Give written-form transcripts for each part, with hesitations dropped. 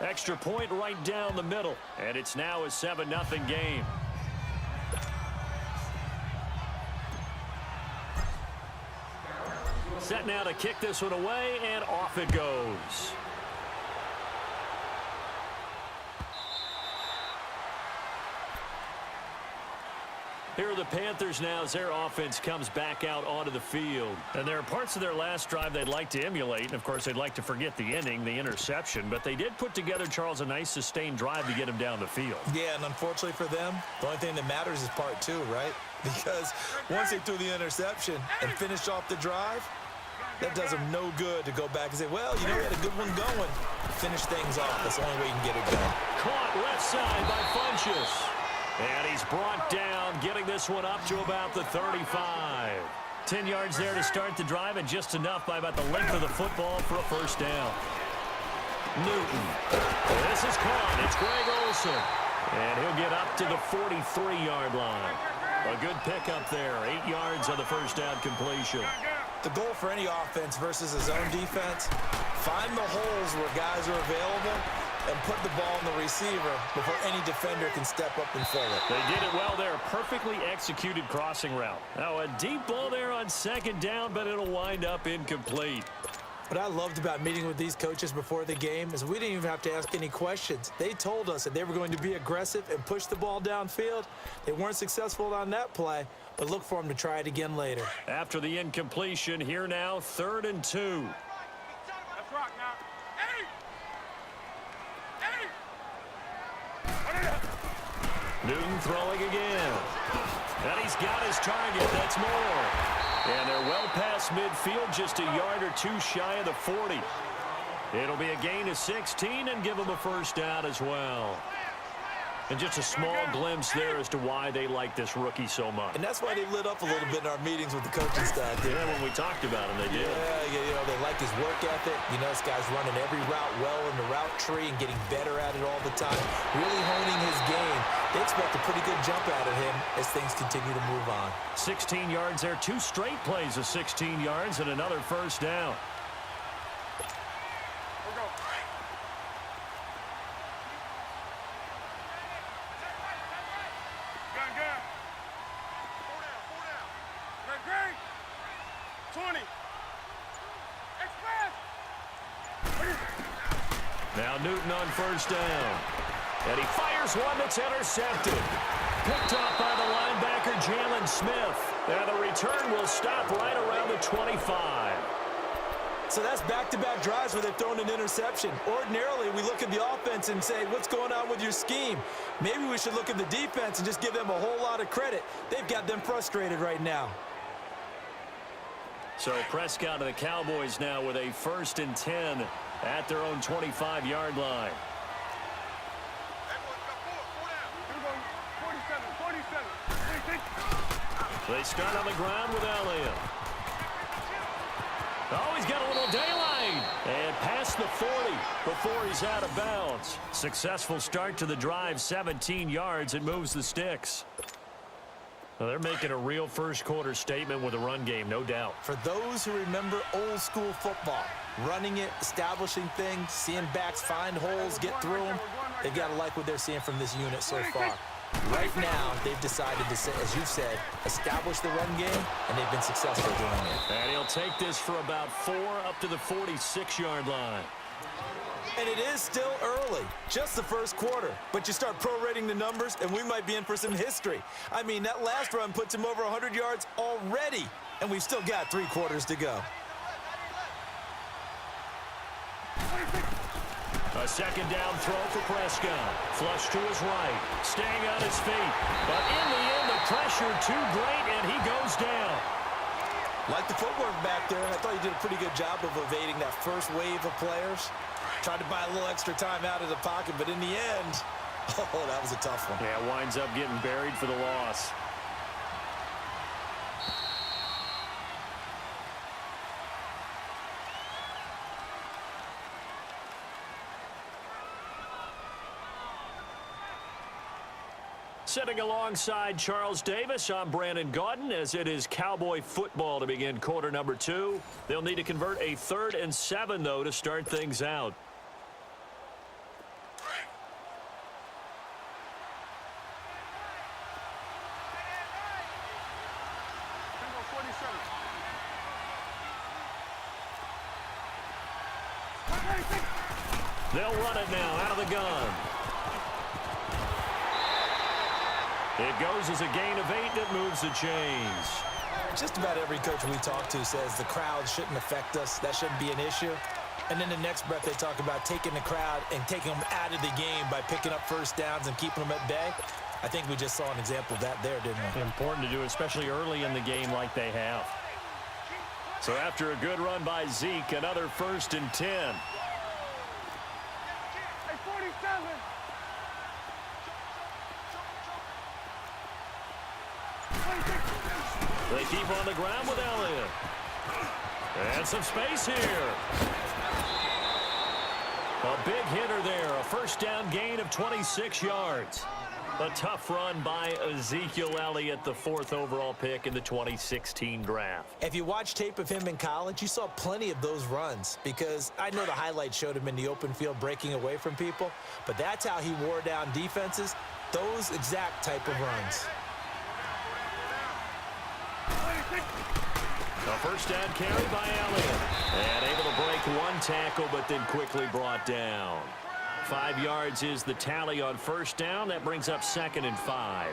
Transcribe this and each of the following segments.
Extra point right down the middle. And it's now a 7-0 game. Set now to kick this one away, and off it goes. Here are the Panthers now as their offense comes back out onto the field. And there are parts of their last drive they'd like to emulate. And, of course, they'd like to forget the ending, the interception. But they did put together, Charles, a nice sustained drive to get him down the field. Yeah, and unfortunately for them, the only thing that matters is part two, right? Because once they threw the interception and finished off the drive, that does them no good to go back and say, well, you know, we had a good one going. Finish things off. That's the only way you can get it done. Caught left side by Funchess. And he's brought down, getting this one up to about the 35. 10 yards there to start the drive, and just enough by about the length of the football for a first down. Newton. This is caught. It's Greg Olsen. And he'll get up to the 43-yard line. A good pickup there. 8 yards on the first down completion. The goal for any offense versus a zone defense, find the holes where guys are available and put the ball in the receiver before any defender can step up and fill it. They did it well there. Perfectly executed crossing route. Now a deep ball there on second down, but it'll wind up incomplete. What I loved about meeting with these coaches before the game is we didn't even have to ask any questions. They told us that they were going to be aggressive and push the ball downfield. They weren't successful on that play, but look for them to try it again later. After the incompletion, here now, 3rd and 2. Let's rock now. Hey! Newton throwing again. And he's got his target. That's more. And they're well past midfield, just a yard or two shy of the 40. It'll be a gain of 16 and give them a first down as well. And just a small glimpse there as to why they like this rookie so much. And that's why they lit up a little bit in our meetings with the coaching staff. Yeah, when we talked about him, they did. Yeah, you know, they like his work ethic. You know, this guy's running every route well in the route tree and getting better at it all the time. Really honing his game. They expect a pretty good jump out of him as things continue to move on. 16 yards there. 2 straight plays of 16 yards and another first down. Now Newton on first down. And he fires one that's intercepted. Picked off by the linebacker, Jalen Smith. And the return will stop right around the 25. So that's back-to-back drives where they've thrown an interception. Ordinarily, we look at the offense and say, what's going on with your scheme? Maybe we should look at the defense and just give them a whole lot of credit. They've got them frustrated right now. So Prescott and the Cowboys now with a 1st and 10 at their own 25-yard line. They start on the ground with Elliott. Oh, he's got a little daylight. And past the 40 before he's out of bounds. Successful start to the drive, 17 yards. It moves the sticks. Well, they're making a real first-quarter statement with a run game, no doubt. For those who remember old-school football, running it, establishing things, seeing backs find holes, get through them, they've got to like what they're seeing from this unit so far. Right now, they've decided to, as you said, establish the run game, and they've been successful doing it. And he'll take this for about 4 up to the 46-yard line. And it is still early, just the first quarter. But you start prorating the numbers, and we might be in for some history. I mean, that last run puts him over 100 yards already, and we've still got 3 quarters to go. A second down throw for Prescott. Flush to his right. Staying on his feet. But in the end, the pressure too great, and he goes down. Like the footwork back there, and I thought he did a pretty good job of evading that first wave of players. Tried to buy a little extra time out of the pocket, but in the end, oh, that was a tough one. Yeah, winds up getting buried for the loss. Sitting alongside Charles Davis, I'm Brandon Gaudin, as it is Cowboy football to begin quarter number 2. They'll need to convert a 3rd and 7, though, to start things out. They'll run it now out of the gun. It goes as a gain of 8, and it moves the chains. Just about every coach we talk to says the crowd shouldn't affect us. That shouldn't be an issue. And then the next breath they talk about taking the crowd and taking them out of the game by picking up first downs and keeping them at bay. I think we just saw an example of that there, didn't we? Important to do, especially early in the game like they have. So after a good run by Zeke, another 1st and 10. Hey, 47. They keep on the ground with Elliott. And some space here. A big hitter there. A first down gain of 26 yards. A tough run by Ezekiel Elliott, the 4th overall pick in the 2016 draft. If you watch tape of him in college, you saw plenty of those runs because I know the highlights showed him in the open field breaking away from people, but that's how he wore down defenses, those exact type of runs. A first down carry by Elliott. And able to break one tackle, but then quickly brought down. 5 yards is the tally on first down. That brings up 2nd and 5.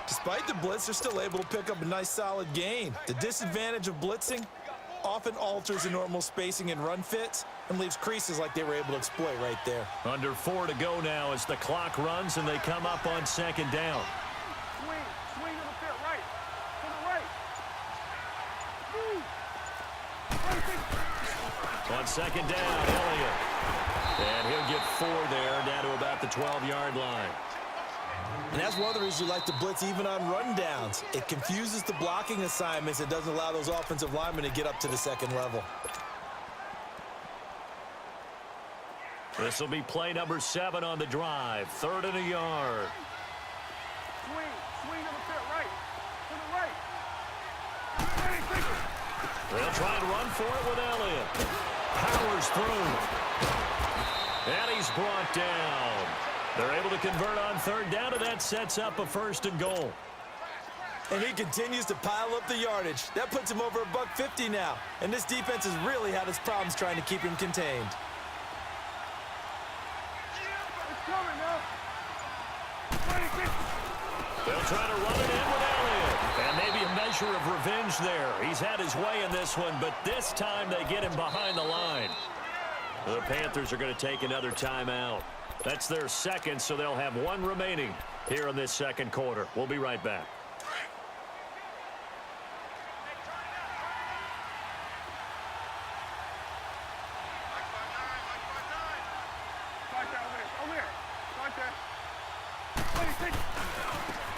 Despite the blitz, they're still able to pick up a nice solid gain. The disadvantage of blitzing often alters the normal spacing and run fits and leaves creases like they were able to exploit right there. Under 4 to go now as the clock runs and they come up on 2nd down. Swing to the fit right. To the right. On 2nd down, Elliott. And he'll get 4 there, down to about the 12-yard line. And that's one of the reasons you like to blitz even on run downs. It confuses the blocking assignments. It doesn't allow those offensive linemen to get up to the 2nd level. This will be play number 7 on the drive. 3rd and a yard. Swing to the fit right. To the right. They'll try and run for it with Elliott. Powers through. And he's brought down. They're able to convert on 3rd down, and that sets up a 1st and goal. And he continues to pile up the yardage. That puts him over $150 now. And this defense has really had its problems trying to keep him contained. It's coming now. They'll try to run it in with Elliott. And maybe a measure of revenge there. He's had his way in this one, but this time they get him behind the line. The Panthers are going to take another timeout. That's their 2nd, so they'll have 1 remaining here in this 2nd quarter. We'll be right back.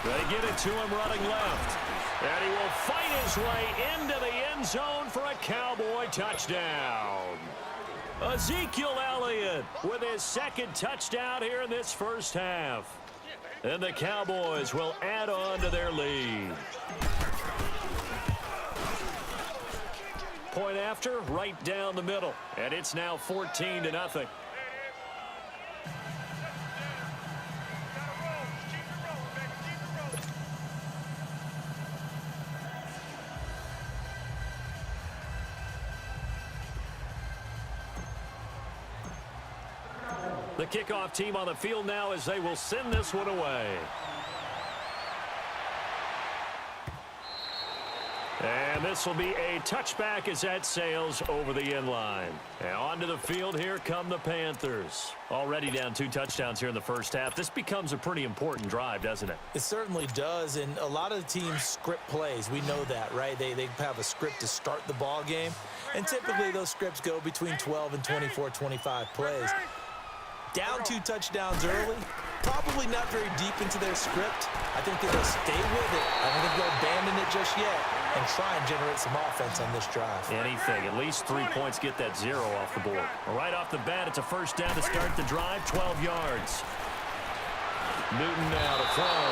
They get it to him running left. And he will fight his way into the end zone for a Cowboy touchdown. Ezekiel Elliott with his 2nd touchdown here in this first half. And the Cowboys will add on to their lead. Point after, right down the middle. And it's now 14-0. The kickoff team on the field now as they will send this one away. And this will be a touchback as that sails over the end line. And onto the field, here come the Panthers. Already down 2 touchdowns here in the first half. This becomes a pretty important drive, doesn't it? It certainly does, and a lot of the teams script plays. We know that, right? They have a script to start the ball game, and typically those scripts go between 12 and 24, 25 plays. Down 2 touchdowns early, probably not very deep into their script. I think they'll stay with it. I don't think they'll abandon it just yet and try and generate some offense on this drive. Anything. At least 3 points get that 0 off the board. Right off the bat, it's a first down to start the drive, 12 yards. Newton now to throw.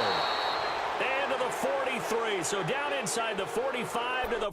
And to the 43. So down inside the 45 to the